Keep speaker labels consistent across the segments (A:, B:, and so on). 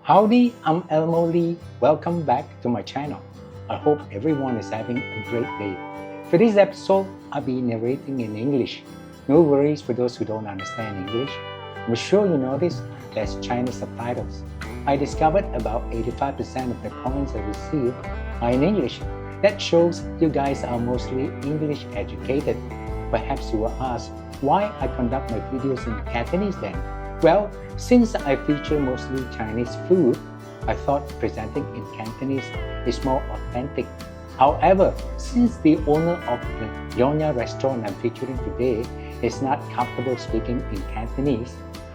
A: Howdy, I'm Elmo Lee. Welcome back to my channel. I hope everyone is having a great day. For this episode, I'll be narrating in English. No worries for those who don't understand English. I'm sure you noticed there's Chinese subtitles. I discovered about 85% of the comments I received are in English. That shows you guys are mostly English educated. Perhaps you will ask why I conduct my videos in Cantonese then. Well, since I feature mostly Chinese food, I thought presenting in Cantonese is more authentic. However, since the owner of the Yongya restaurant I'm featuring today is not comfortable speaking in Cantonese,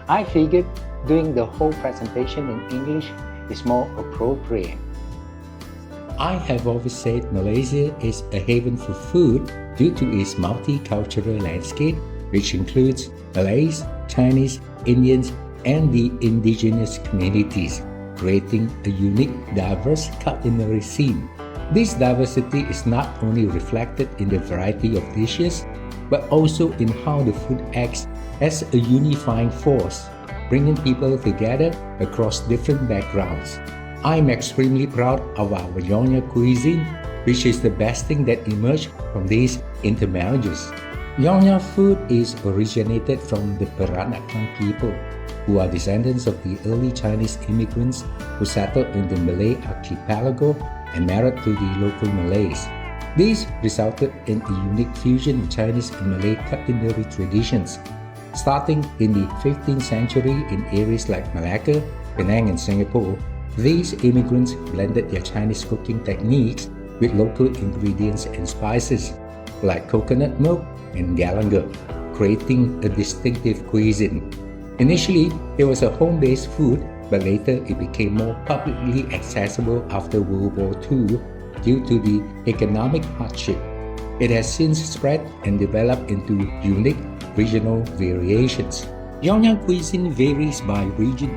A: I figured doing the whole presentation in English is more appropriate. I have always said Malaysia is a haven for food due to its multicultural landscape, which includes Malays, Chinese, Indians, and the indigenous communities, creating a unique, diverse culinary scene. This diversity is not only reflected in the variety of dishes, but also in how the food acts as a unifying force, bringing people together across different backgrounds. I'm extremely proud of our Yongya cuisine, which is the best thing that emerged from these intermarriages. Yongya food is originated from the Peranakan people, who are descendants of the early Chinese immigrants who settled in the Malay archipelago and married to the local Malays. This resulted in a unique fusion of Chinese and Malay culinary traditions. Starting in the 15th century in areas like Malacca, Penang, and Singapore, these immigrants blended their Chinese cooking techniques with local ingredients and spices, like coconut milk and galangal, creating a distinctive cuisine. Initially, it was a home-based food, but later it became more publicly accessible after World War II due to the economic hardship. It has since spread and developed into unique regional variations. Yongya cuisine varies by region.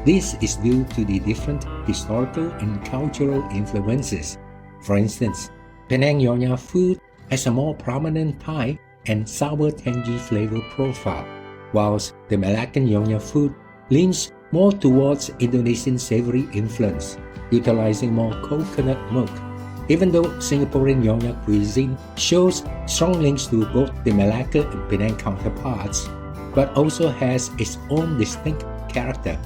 A: This is due to the different historical and cultural influences. For instance, Penang Yongya food has a more prominent Thai and sour tangy flavor profile, whilst the Malaccan Yongya food leans more towards Indonesian savory influence, utilizing more coconut milk. Even though Singaporean Yongya cuisine shows strong links to both the Malacca and Penang counterparts, but also has its own distinct character,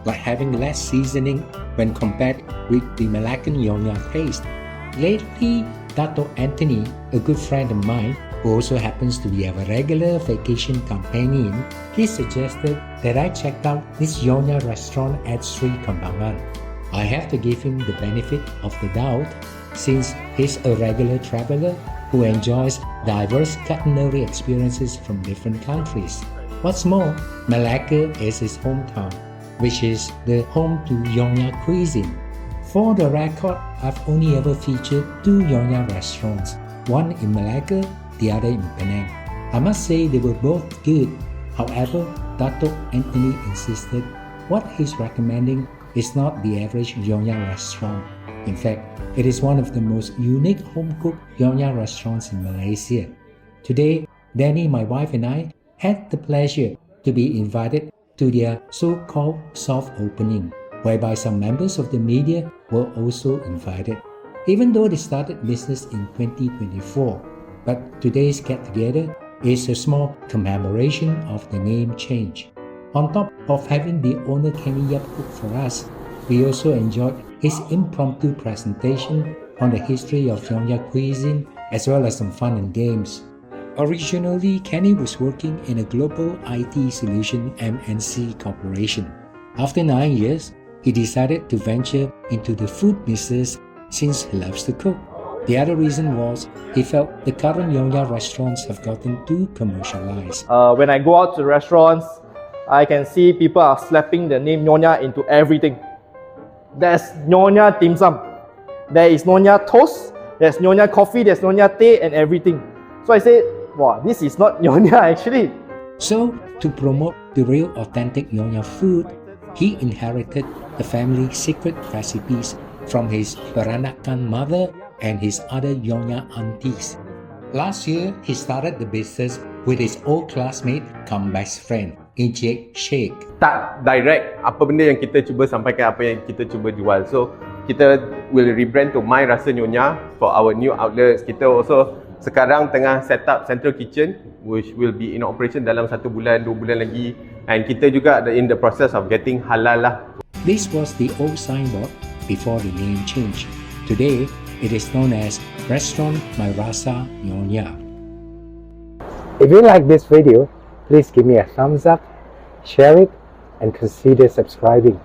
A: like having less seasoning when compared with the Malaccan Yongya taste. Lately, Dato Anthony, a good friend of mine, who also happens to be a regular vacation companion, he suggested that I check out this Yongya restaurant at Sri Kembangan. I have to give him the benefit of the doubt, since he's a regular traveler who enjoys diverse culinary experiences from different countries. What's more, Malacca is his hometown, which is the home to Yongya cuisine. For the record, I've only ever featured two Yongya restaurants, one in Malacca, the other in Penang. I must say they were both good. However, Dato Anthony insisted what he's recommending is not the average Yongya restaurant. In fact, it is one of the most unique home-cooked Yongya restaurants in Malaysia. Today, Danny, my wife, and I had the pleasure to be invited to their so-called soft opening, whereby some members of the media were also invited. Even though they started business in 2024, but today's get-together is a small commemoration of the name change. On top of having the owner Kenny Yap cook for us, we also enjoyed his impromptu presentation on the history of Yongya cuisine, as well as some fun and games. Originally, Kenny was working in a global IT solution MNC corporation. After 9 years, he decided to venture into the food business since he loves to cook. The other reason was he felt the current Yongya restaurants have gotten too commercialized.
B: When I go out to restaurants, I can see people are slapping the name Nyonya into everything. There's Nyonya dim sum, there is Nyonya toast, there's Nyonya coffee, there's Nyonya tea and everything. So I said, wow, this is not Nyonya actually.
A: So, to promote the real authentic Yongya food, he inherited the family's secret recipes from his Peranakan mother and his other Yongya aunties. Last year, he started the business with his old classmate come best friend, ejek shake.
C: Tak direct apa benda yang kita cuba sampaikan, apa yang kita cuba jual. So kita will rebrand to My Rasa Nyonya for our new outlets. Kita also sekarang tengah set up central kitchen which will be in operation dalam 1 bulan 2 bulan lagi, and kita juga in the process of getting halal lah.
A: This was the old signboard before the name change. Today, it is known as Restaurant My Rasa Nyonya. If you like this video, please give me a thumbs up, share it, and consider subscribing.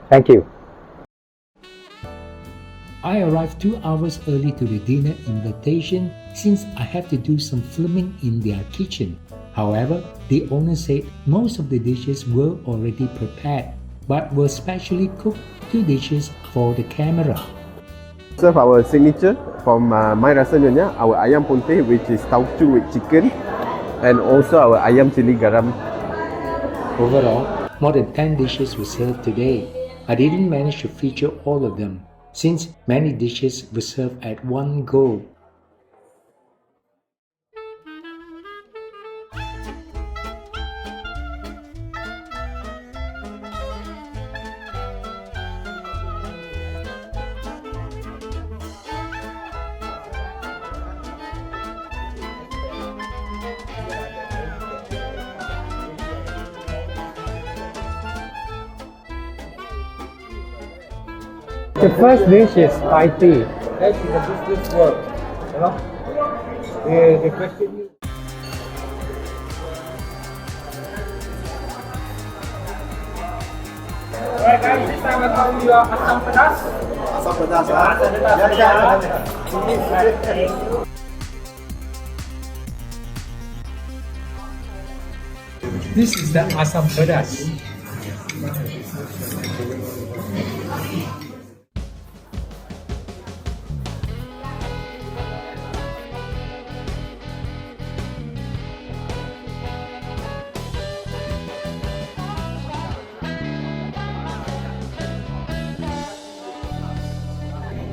A: Thank you. I arrived 2 hours early to the dinner invitation since I have to do some filming in their kitchen. However, the owner said most of the dishes were already prepared, but were specially cooked 2 dishes for the camera.
C: Serve our signature from My Rasa Nyonya, our ayam ponteh which is tauco with chicken, and also our ayam cili garam.
A: Overall, more than 10 dishes were served today. I didn't manage to feature all of them, since many dishes were served at one go. The first dish is Thai tea.
B: That is a business work, you know. They question you.
D: Alright guys, this time I call you asam pedas.
B: Asam pedas,
A: This is the asam pedas.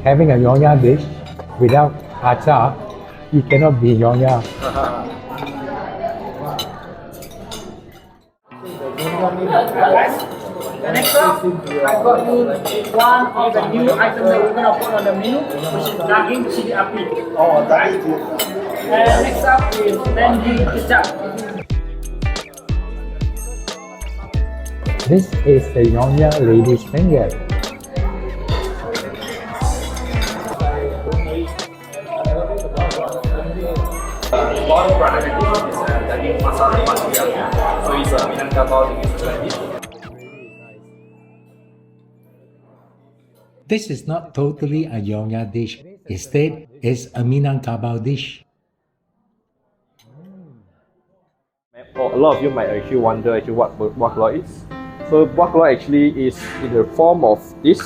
A: Having a Yongya dish without acar, it cannot be Yongya.
D: Next up, I got you one of the new items that we're gonna put on the menu, which is daging chili api.
B: Oh,
D: Right? And next up is mangi kicap.
A: This is the Yongya lady's finger.
E: One Peranakan dish is daging masala masyia. So it's a Minangkabau delicacies dish.
A: This is not totally a Yongya dish. Instead, it's a Minangkabau dish.
B: A lot of you might actually wonder what buah keluak is. So buah keluak actually is in the form of this.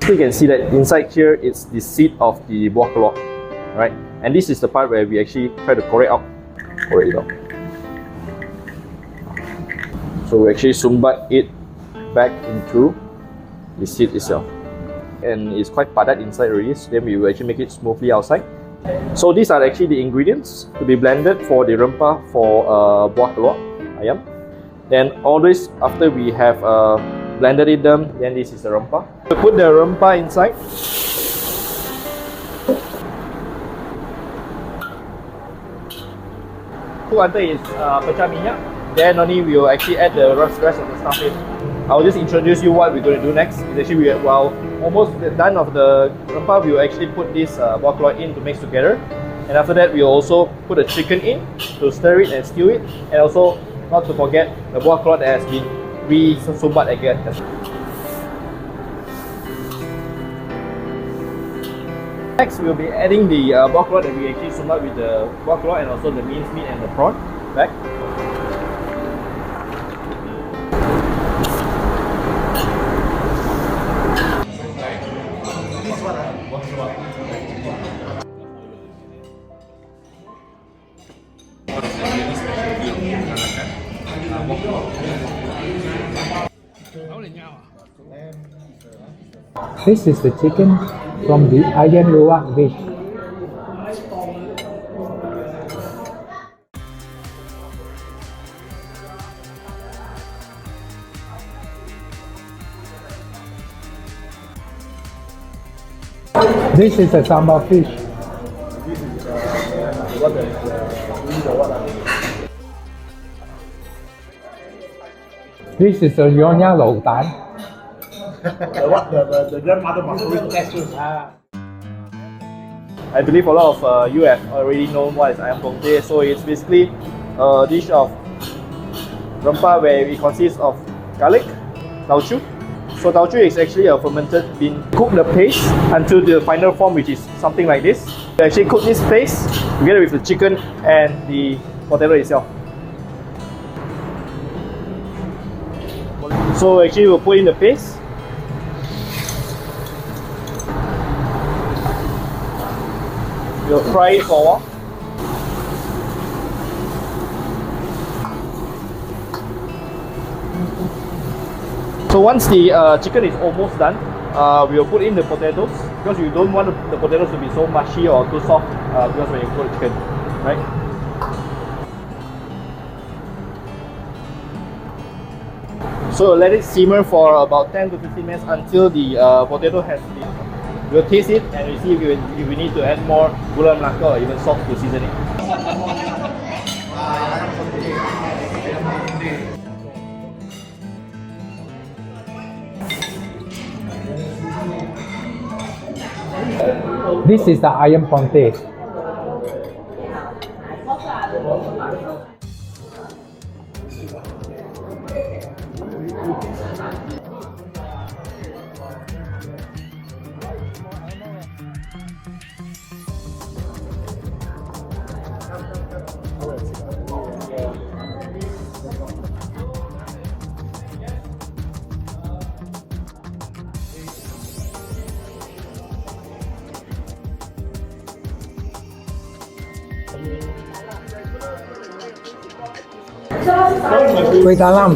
B: So you can see that inside here it's the seed of the buah keluak, right? And this is the part where we actually try to core it out. So we actually sumbat it back into the seed itself. And it's quite padat inside already, so then we will actually make it smoothly outside. So these are actually the ingredients to be blended for the rempah for buah keluak ayam. Then always after we have blended it down, then this is the rempah. We put the rempah inside. Until it's pecah minyak, then only we will actually add the rest of the stuff in. I'll just introduce you what we're going to do next. Is actually while almost done of the rempah, we will actually put this buah keluak in to mix together. And after that, we will also put the chicken in to stir it and stew it. And also, not to forget the buah keluak that has been re-sumbat again. Next, we'll be adding the buah keluak that we actually sumbat with the buah keluak and also the minced meat and the prawn back.
A: This is the chicken from the ayam luwak dish. This is a sambal fish. This is a Yongya lẩu tán.
D: The grandmother must always test you.
B: I believe a lot of you have already known what is ayam pongteh. So it's basically a dish of rempah where it consists of garlic, tauchu. So tauchu is actually a fermented bean. Cook the paste until the final form, which is something like this. You actually cook this paste together with the chicken and the potato itself. So actually we'll put in the paste. We'll fry it for a while. So once the chicken is almost done, we'll put in the potatoes because you don't want the potatoes to be so mushy or too soft because when you cook chicken, right? So let it simmer for about 10 to 15 minutes until the potato has been. We'll taste it and we'll see if we need to add more gula melaka or even salt to season it.
A: This is the ayam pongteh. Kuih talam.